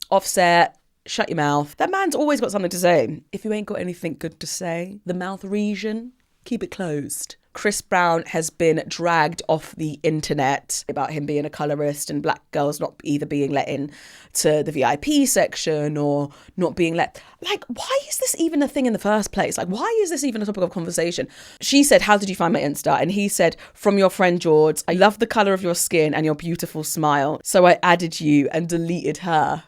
Offset, shut your mouth. That man's always got something to say. If you ain't got anything good to say, the mouth region, keep it closed. Chris Brown has been dragged off the internet about him being a colorist and black girls not either being let in to the VIP section or not being let. Like, why is this even a thing in the first place? Like, why is this even a topic of conversation? She said, how did you find my Insta? And he said, from your friend Jourds, I love the color of your skin and your beautiful smile. So I added you and deleted her.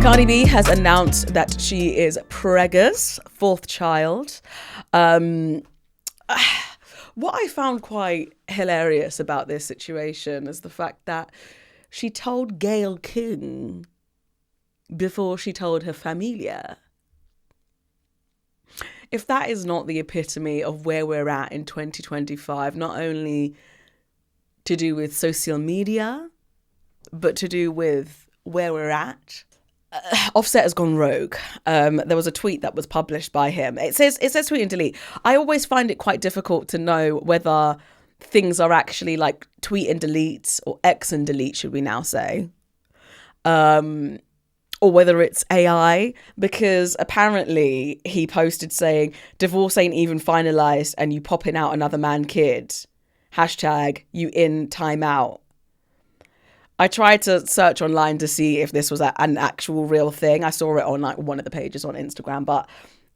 Cardi B has announced that she is preggers, fourth child. What I found quite hilarious about this situation is the fact that she told Gayle King before she told her familia. If that is not the epitome of where we're at in 2025, not only to do with social media, but to do with where we're at. Offset has gone rogue. There was a tweet that was published by him. It says tweet and delete. I always find it quite difficult to know whether things are actually like tweet and delete or X and delete, should we now say, or whether it's AI, because apparently he posted saying divorce ain't even finalized and you popping out another man kid. Hashtag you in timeout. I tried to search online to see if this was an actual real thing. I saw it on like one of the pages on Instagram, but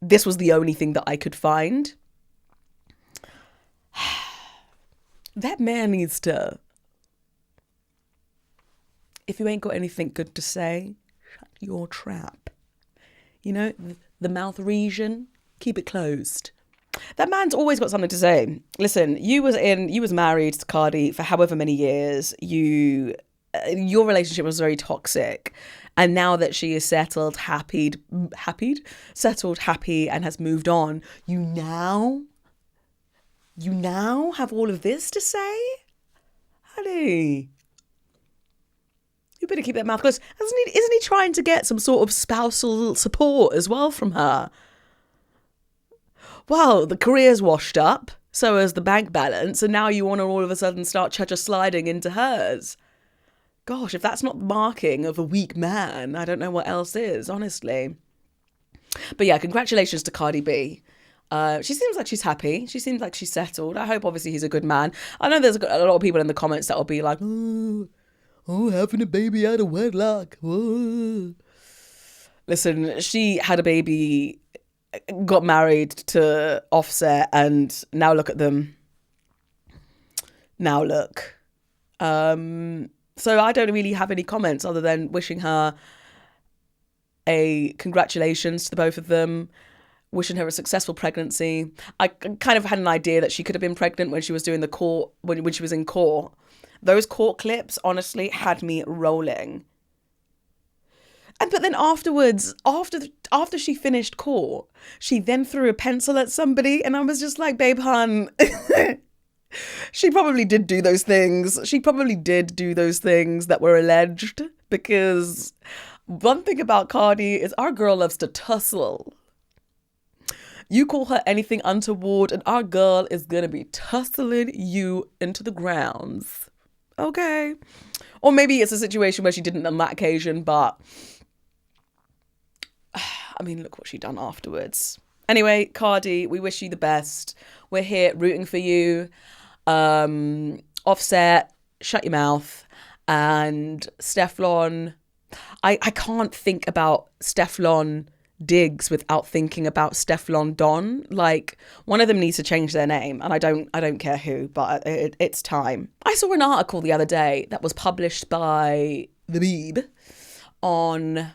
this was the only thing that I could find. That man needs to, if you ain't got anything good to say, shut your trap. You know, the mouth region, keep it closed. That man's always got something to say. Listen, you was married to Cardi for however many years. Your relationship was very toxic, and now that she is settled, happy, and has moved on, you now have all of this to say, honey. You better keep that mouth closed. Isn't he trying to get some sort of spousal support as well from her? Well, the career's washed up, so is the bank balance, and now you want to all of a sudden start sliding into hers. Gosh, if that's not the marking of a weak man, I don't know what else is, honestly. But yeah, congratulations to Cardi B. She seems like she's happy. She seems like she's settled. I hope, obviously, he's a good man. I know there's a lot of people in the comments that will be like, oh, having a baby out of wedlock. Oh. Listen, she had a baby, got married to Offset, and now look at them. Now look. So I don't really have any comments other than wishing her a congratulations to the both of them, wishing her a successful pregnancy. I kind of had an idea that she could have been pregnant when she was doing the court, when she was in court. Those court clips, honestly, had me rolling. But then afterwards, after she finished court, she then threw a pencil at somebody, and I was just like, babe, hun. She probably did do those things. She probably did do those things that were alleged, because one thing about Cardi is our girl loves to tussle. You call her anything untoward and our girl is going to be tussling you into the grounds. Okay. Or maybe it's a situation where she didn't on that occasion, but I mean, look what she done afterwards. Anyway, Cardi, we wish you the best. We're here rooting for you. Offset, shut your mouth. And Stefflon, I can't think about Stefflon Diggs without thinking about Stefflon Don. Like, one of them needs to change their name, and I don't care who, but it's time. I saw an article the other day that was published by The Beeb on,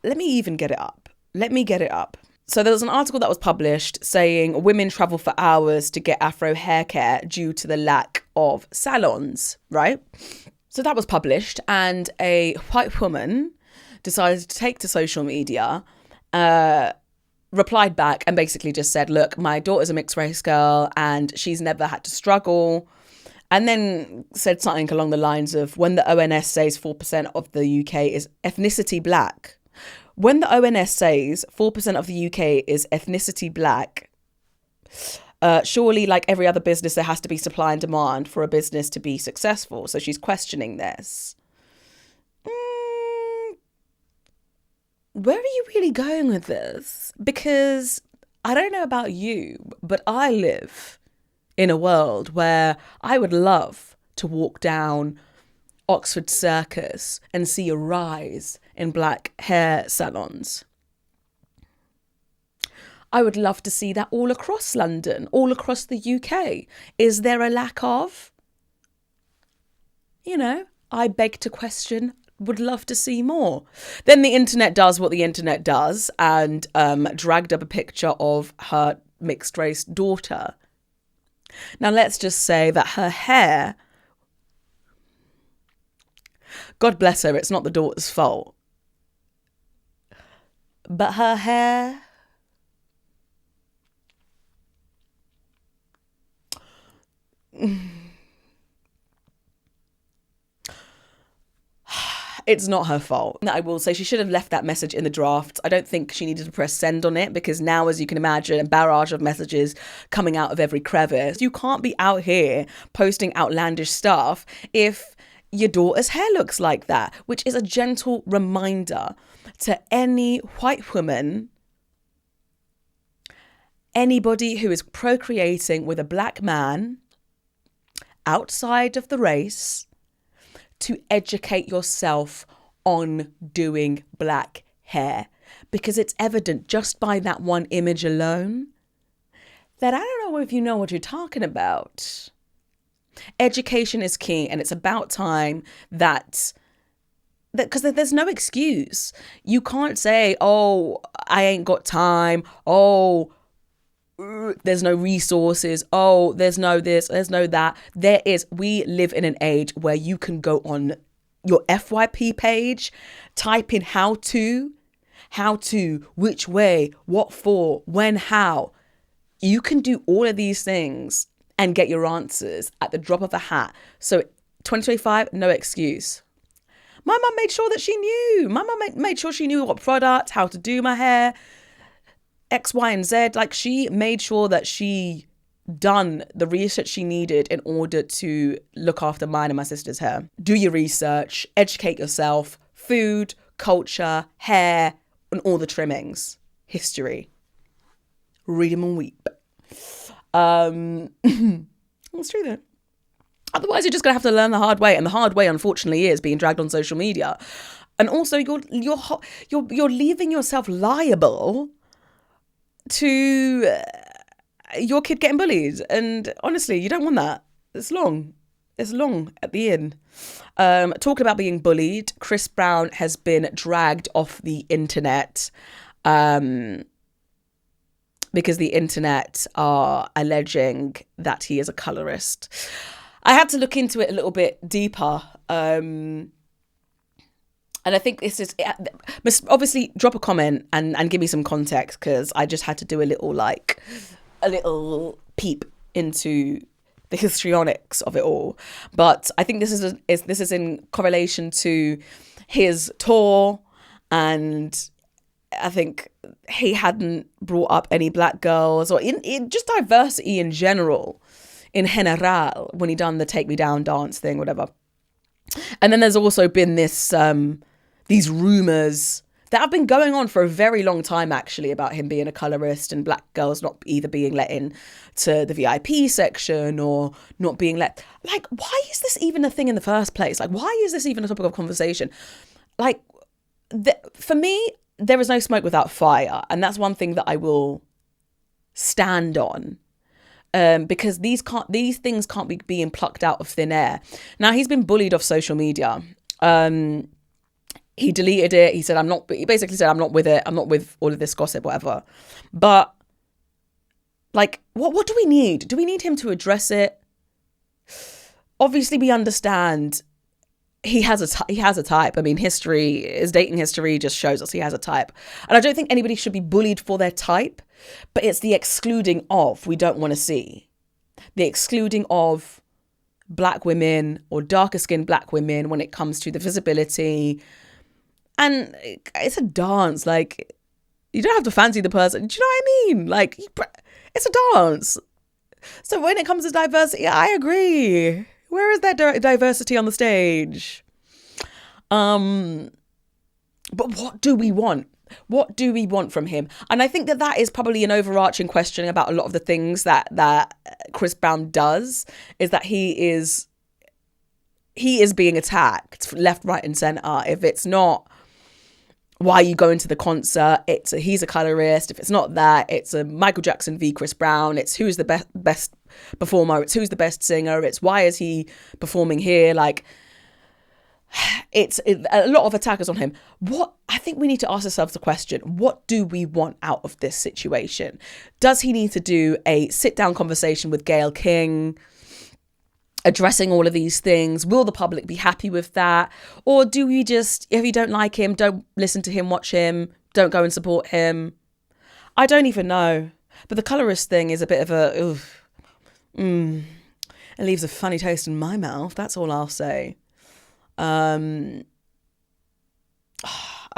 let me get it up. So there was an article that was published saying women travel for hours to get Afro hair care due to the lack of salons, right? So that was published, and a white woman decided to take to social media, replied back and basically just said, look, my daughter's a mixed race girl and she's never had to struggle. And then said something along the lines of, when the ONS says 4% of the UK is ethnicity black, When the ONS says 4% of the UK is ethnicity black, surely, like every other business, there has to be supply and demand for a business to be successful. So she's questioning this. Where are you really going with this? Because I don't know about you, but I live in a world where I would love to walk down Oxford Circus and see a rise in black hair salons. I would love to see that all across London, all across the UK. Is there a lack of? You know, I beg to question, would love to see more. Then the internet does what the internet does and dragged up a picture of her mixed race daughter. Now let's just say that her hair, God bless her, it's not the daughter's fault, but her hair, it's not her fault. I will say she should have left that message in the drafts. I don't think she needed to press send on it, because now, as you can imagine, a barrage of messages coming out of every crevice. You can't be out here posting outlandish stuff if your daughter's hair looks like that, which is a gentle reminder to any white woman, anybody who is procreating with a black man outside of the race, to educate yourself on doing black hair, because it's evident just by that one image alone that I don't know if you know what you're talking about. Education is key, and it's about time that because there's no excuse. You can't say, oh, I ain't got time. Oh, there's no resources. Oh, there's no this, there's no that. There is. We live in an age where you can go on your FYP page, type in how to, which way, what for, when, how. You can do all of these things and get your answers at the drop of a hat. So 2025, no excuse. My mum made sure that she knew. My mum made sure she knew what product, how to do my hair, X, Y, and Z. Like, she made sure that she done the research she needed in order to look after mine and my sister's hair. Do your research, educate yourself, food, culture, hair, and all the trimmings. History. Read 'em and weep. It's true though. Otherwise, you're just gonna have to learn the hard way, and the hard way, unfortunately, is being dragged on social media. And also, you're leaving yourself liable to your kid getting bullied. And honestly, you don't want that. It's long at the end. Talking about being bullied, Chris Brown has been dragged off the internet because the internet are alleging that he is a colorist. I had to look into it a little bit deeper. And I think this is, obviously drop a comment and give me some context, because I just had to do a little peep into the histrionics of it all. But I think this is in correlation to his tour, and I think he hadn't brought up any black girls, or in just diversity in general, in general, when he done the Take Me Down dance thing, whatever. And then there's also been this these rumors that have been going on for a very long time, actually, about him being a colorist and black girls not either being let in to the VIP section or not being let. Like, why is this even a thing in the first place? Like, why is this even a topic of conversation? Like, for me, there is no smoke without fire. And that's one thing that I will stand on. Because these things can't be being plucked out of thin air. Now, he's been bullied off social media. He deleted it. He basically said, I'm not with it. I'm not with all of this gossip, whatever. But like, what do we need? Do we need him to address it? Obviously, we understand he has a type. I mean, his dating history just shows us he has a type. And I don't think anybody should be bullied for their type, but it's the excluding of we don't want to see. The excluding of black women or darker skinned black women when it comes to the visibility And it's a dance. Like, you don't have to fancy the person. Do you know what I mean? Like, it's a dance. So when it comes to diversity, I agree. Where is that diversity on the stage? But what do we want? What do we want from him? And I think that is probably an overarching question about a lot of the things that Chris Brown does, is that he is being attacked left, right and centre. If it's not, why are you going to the concert? He's a colorist. If it's not that, it's a Michael Jackson v Chris Brown. It's who's the best performer. It's who's the best singer. It's why is he performing here? Like, it's a lot of attackers on him. What I think we need to ask ourselves the question: what do we want out of this situation? Does he need to do a sit-down conversation with Gayle King, addressing all of these things? Will the public be happy with that? Or do we just, if you don't like him, don't listen to him, watch him, don't go and support him? I don't even know. But the colorist thing is a bit of a, it leaves a funny taste in my mouth. That's all I'll say. I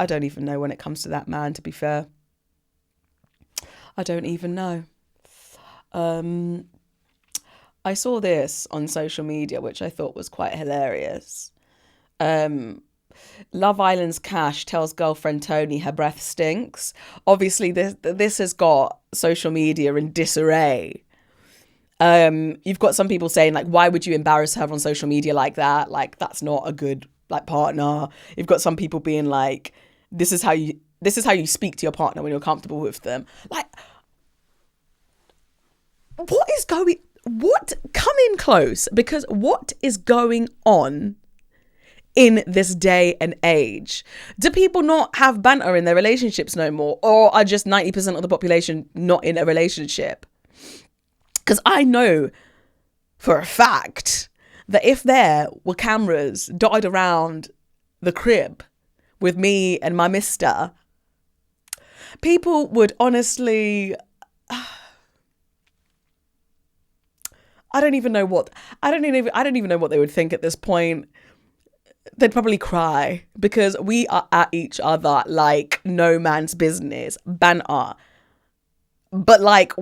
don't even know when it comes to that man, to be fair. I don't even know. I saw this on social media, which I thought was quite hilarious. Love Island's Cash tells girlfriend Tony her breath stinks. Obviously, this has got social media in disarray. You've got some people saying, like, why would you embarrass her on social media like that? Like, that's not a good, like, partner. You've got some people being like, this is how you speak to your partner when you're comfortable with them. Like, come in close, because what is going on in this day and age? Do people not have banter in their relationships no more? Or are just 90% of the population not in a relationship? Because I know for a fact that if there were cameras dotted around the crib with me and my mister, people would honestly, I don't even know what they would think at this point. They'd probably cry, because we are at each other like no man's business. Banter. But like,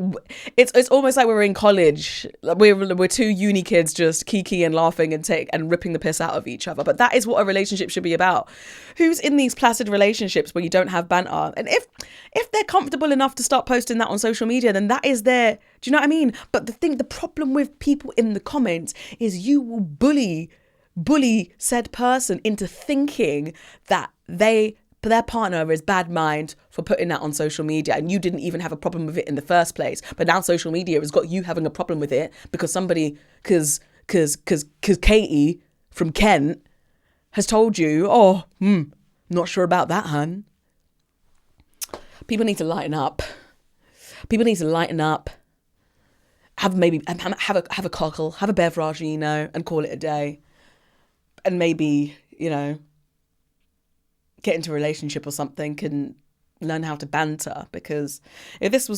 it's almost like we're in college. We're two uni kids just kiki and laughing and ripping the piss out of each other. But that is what a relationship should be about. Who's in these placid relationships where you don't have banter? And if they're comfortable enough to start posting that on social media, then that is their, do you know what I mean? But the problem with people in the comments is you will bully said person into thinking that their partner is bad mind for putting that on social media, and you didn't even have a problem with it in the first place. But now social media has got you having a problem with it because because Katie from Kent has told you, not sure about that, hun. People need to lighten up. Have a cockle, have a beverage, and call it a day. And maybe, get into a relationship or something and learn how to banter, because if this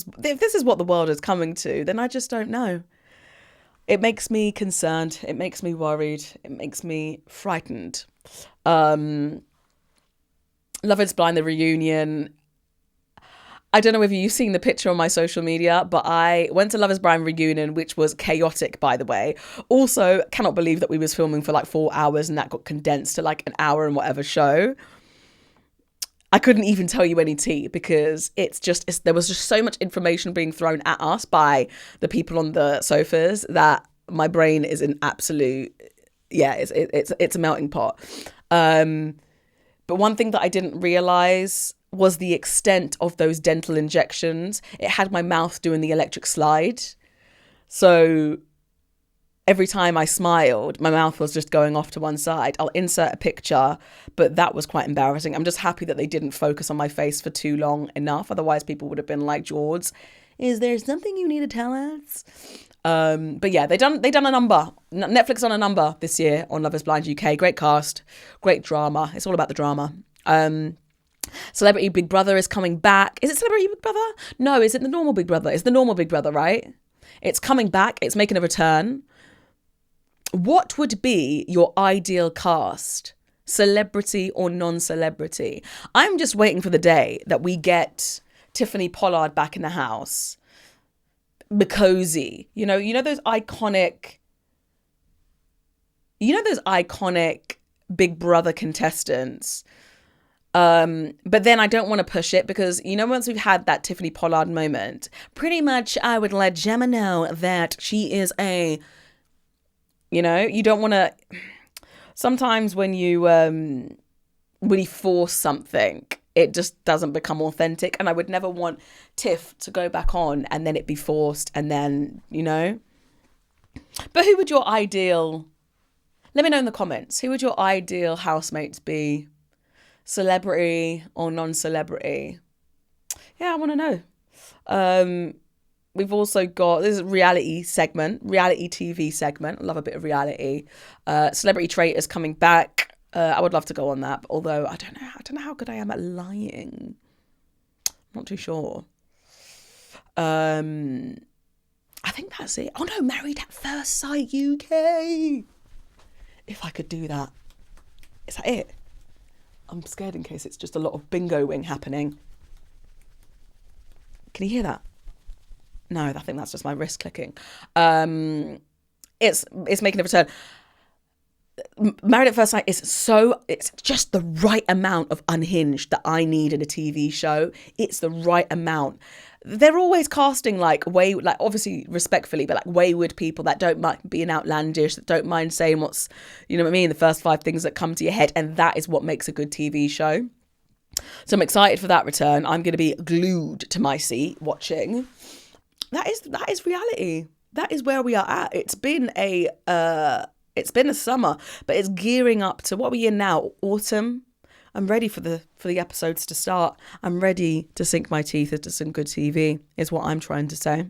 is what the world is coming to, then I just don't know. It makes me concerned. It makes me worried. It makes me frightened. Love Is Blind, the reunion. I don't know if you've seen the picture on my social media, but I went to Love Is Blind reunion, which was chaotic, by the way. Also, cannot believe that we was filming for like 4 hours and that got condensed to like an hour and whatever show. I couldn't even tell you any tea, because there was just so much information being thrown at us by the people on the sofas that my brain is an absolute, it's a melting pot. But one thing that I didn't realize was the extent of those dental injections. It had my mouth doing the electric slide. So every time I smiled, my mouth was just going off to one side. I'll insert a picture, but that was quite embarrassing. I'm just happy that they didn't focus on my face for too long enough. Otherwise, people would have been like, Jourds, is there something you need to tell us? But yeah, they done a number. Netflix done a number this year on Love Is Blind UK. Great cast, great drama. It's all about the drama. Celebrity Big Brother is coming back. Is it Celebrity Big Brother? No, is it the normal Big Brother? It's the normal Big Brother, right? It's coming back. It's making a return. What would be your ideal cast celebrity or non-celebrity. I'm just waiting for the day that we get Tiffany Pollard back in the house. Because those iconic Big Brother contestants. But then I don't want to push it because, once we've had that Tiffany Pollard moment, pretty much I would let Gemma know that she is you don't want to, sometimes when you really force something, it just doesn't become authentic. And I would never want Tiff to go back on and then it be forced and then, But who would your ideal, let me know in the comments, who would your ideal housemates be? Celebrity or non-celebrity? Yeah, I want to know. We've also got, this is a reality TV segment. I love a bit of reality. Celebrity Traitors coming back. I would love to go on that, although I don't know how good I am at lying. Not too sure. I think that's it. Oh no, Married at First Sight UK. If I could do that. Is that it? I'm scared in case it's just a lot of bingoing happening. Can you hear that? No, I think that's just my wrist clicking. It's making a return. Married at First Sight it's just the right amount of unhinged that I need in a TV show. It's the right amount. They're always casting obviously respectfully, but wayward people that don't mind being outlandish, that don't mind saying what's, the first 5 things that come to your head. And that is what makes a good TV show. So I'm excited for that return. I'm going to be glued to my seat watching. That is reality. That is where we are at. It's been a summer, but it's gearing up to what we're in now, autumn. I'm ready for the episodes to start. I'm ready to sink my teeth into some good TV, is what I'm trying to say.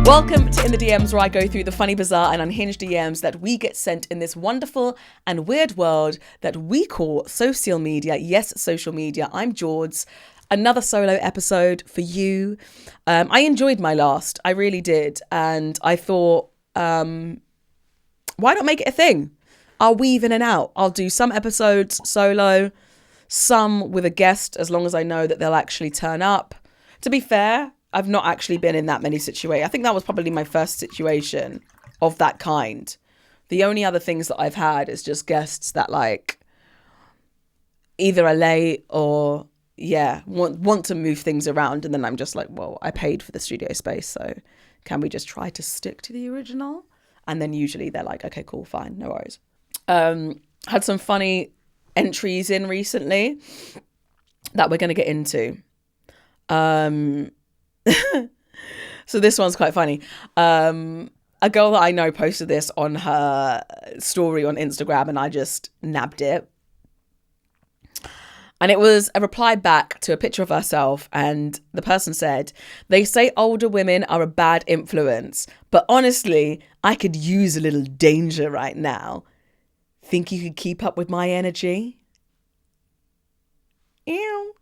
Welcome to In the DMs, where I go through the funny, bizarre and unhinged DMs that we get sent in this wonderful and weird world that we call social media. Yes, social media. I'm Jourds. Another solo episode for you. I enjoyed my last. I really did. And I thought, why not make it a thing? I'll weave in and out. I'll do some episodes solo, some with a guest, as long as I know that they'll actually turn up. To be fair, I've not actually been in that many situations. I think that was probably my first situation of that kind. The only other things that I've had is just guests that either are late or want to move things around, and then I'm just like, well, I paid for the studio space, so can we just try to stick to the original? And then usually they're like, okay, cool, fine, no worries. Had some funny entries in recently that we're going to get into. So this one's quite funny. A girl that I know posted this on her story on Instagram, and I just nabbed it. And it was a reply back to a picture of herself, and the person said, "They say older women are a bad influence, but honestly, I could use a little danger right now. Think you could keep up with my energy?" Ew.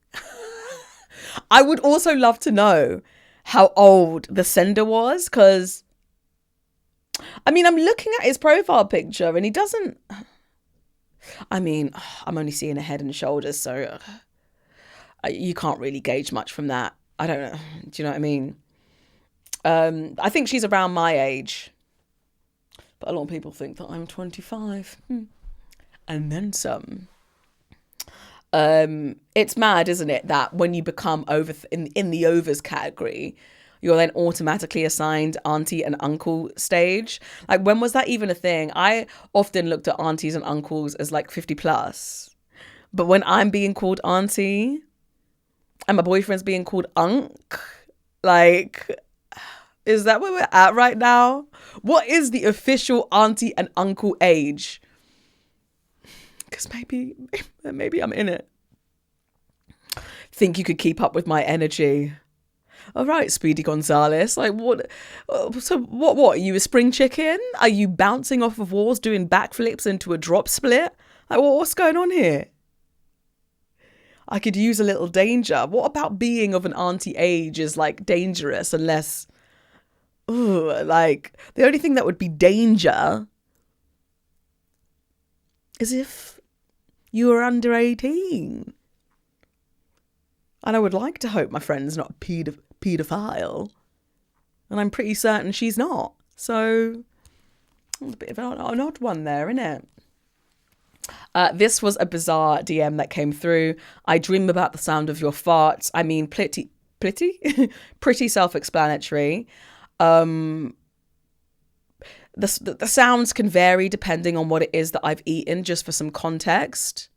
I would also love to know how old the sender was, because, I'm looking at his profile picture and he doesn't... I'm only seeing a head and shoulders, so you can't really gauge much from that. I don't know. Do you know what I mean? I think she's around my age, but a lot of people think that I'm 25. And then some. It's mad, isn't it, that when you become over in the overs category, you're then automatically assigned auntie and uncle stage. When was that even a thing? I often looked at aunties and uncles as 50 plus, but when I'm being called auntie and my boyfriend's being called unk, is that where we're at right now? What is the official auntie and uncle age? Because maybe I'm in it. Think you could keep up with my energy? All right, Speedy Gonzalez. What? So what? Are you a spring chicken? Are you bouncing off of walls, doing backflips into a drop split? What's going on here? I could use a little danger. What about being of an auntie age is like dangerous unless, like the only thing that would be danger is if you were under 18. And I would like to hope my friend's not a paedophile. And I'm pretty certain she's not. So, it's a bit of an odd one there, isn't it? This was a bizarre DM that came through. I dream about the sound of your farts. I mean, pretty self-explanatory. The sounds can vary depending on what it is that I've eaten, just for some context.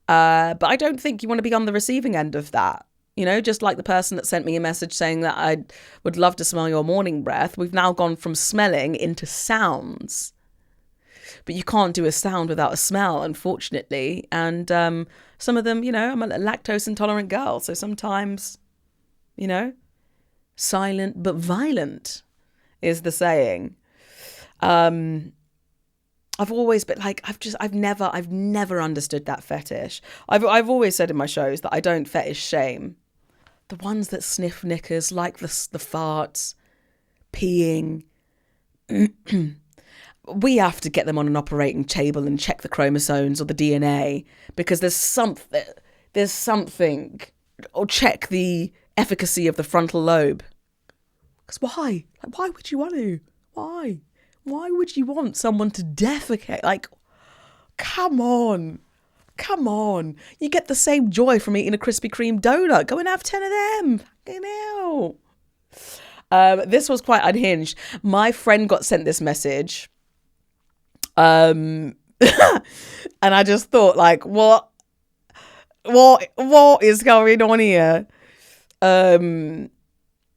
But I don't think you want to be on the receiving end of that. You know, just like the person that sent me a message saying that I would love to smell your morning breath. We've now gone from smelling into sounds. But you can't do a sound without a smell, unfortunately. And some of them, you know, I'm a lactose intolerant girl. So sometimes, you know, silent but violent is the saying. I've always been like, I've never understood that fetish. I've always said in my shows that I don't fetish shame. The ones that sniff knickers, like the farts, peeing. We have to get them on an operating table and check the chromosomes or the DNA, because there's something, or check the efficacy of the frontal lobe. Because why? Like, why would you want to? Why? Why would you want someone to defecate? Like, come on. You get the same joy from eating a Krispy Kreme donut. Go and have 10 of them. Fucking hell. This was quite unhinged. My friend got sent this message. And I just thought, like, what is going on here?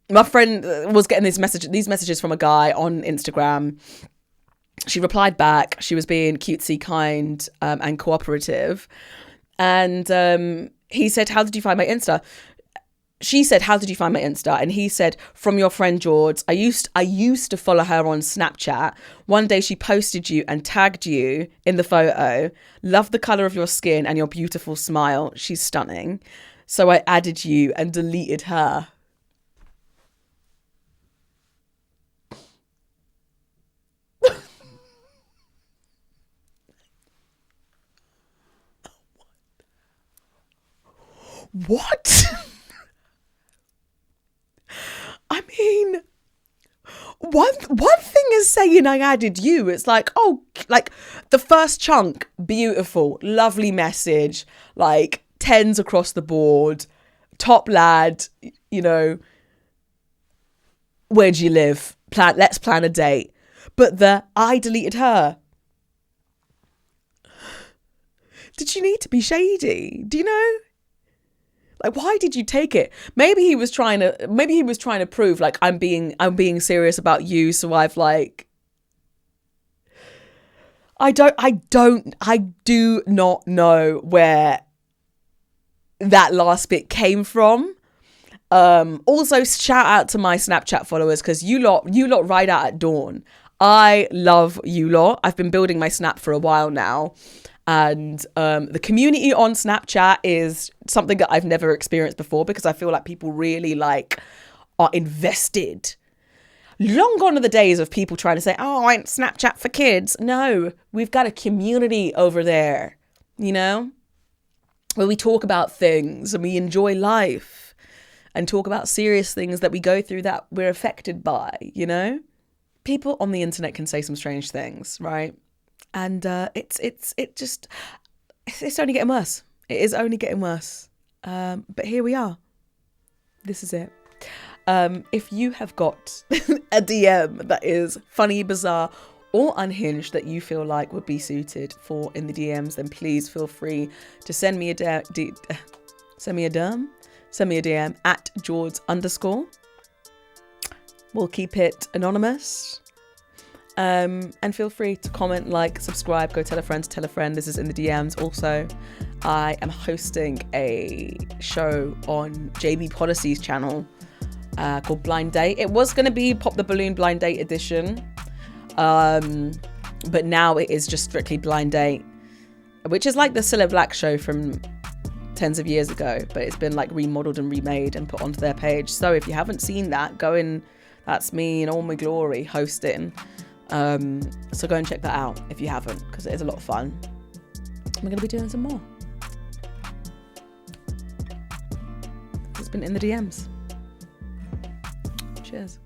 My friend was getting these messages from a guy on Instagram. She replied back. She was being cutesy, kind, and cooperative. And he said, "How did you find my Insta?" She said, "How did you find my Insta?" And he said, "From your friend Jourds. I used to follow her on Snapchat. One day she posted you and tagged you in the photo. Love the colour of your skin and your beautiful smile. She's stunning. So I added you and deleted her." What? I mean, one thing is saying I added you. It's like, oh, like the first chunk, beautiful, lovely message, like 10s across the board, top lad, you know, where do you live? Let's plan a date. But I deleted her. Did you need to be shady? Do you know? Like, why did you take it? Maybe he was trying to prove, like, I'm being serious about you. So I've like, I do not know where that last bit came from. Also shout out to my Snapchat followers, because you lot ride out at dawn. I love you lot. I've been building my Snap for a while now. And the community on Snapchat is something that I've never experienced before, because I feel like people really like are invested. Long gone are the days of people trying to say, "Oh, I ain't Snapchat for kids." No, we've got a community over there, you know, where we talk about things and we enjoy life and talk about serious things that we go through that we're affected by, you know. People on the internet can say some strange things, right? And it's only getting worse. It is only getting worse. But here we are. This is it. If you have got a DM that is funny, bizarre, or unhinged that you feel like would be suited for in the DMs, then please feel free to send me a DM at Jourds_. We'll keep it anonymous. And feel free to comment, like, subscribe, go tell a friend to tell a friend. This is in the DMs. Also, I am hosting a show on JB Policy's channel called Blind Date. It was going to be Pop the Balloon Blind Date edition, but now it is just strictly Blind Date, which is like the Cilla Black show from tens of years ago, but it's been like remodeled and remade and put onto their page. So if you haven't seen that, go in. That's me in all my glory hosting. So go and check that out if you haven't, because it is a lot of fun. We're going to be doing some more. It's been in the DMs. Cheers.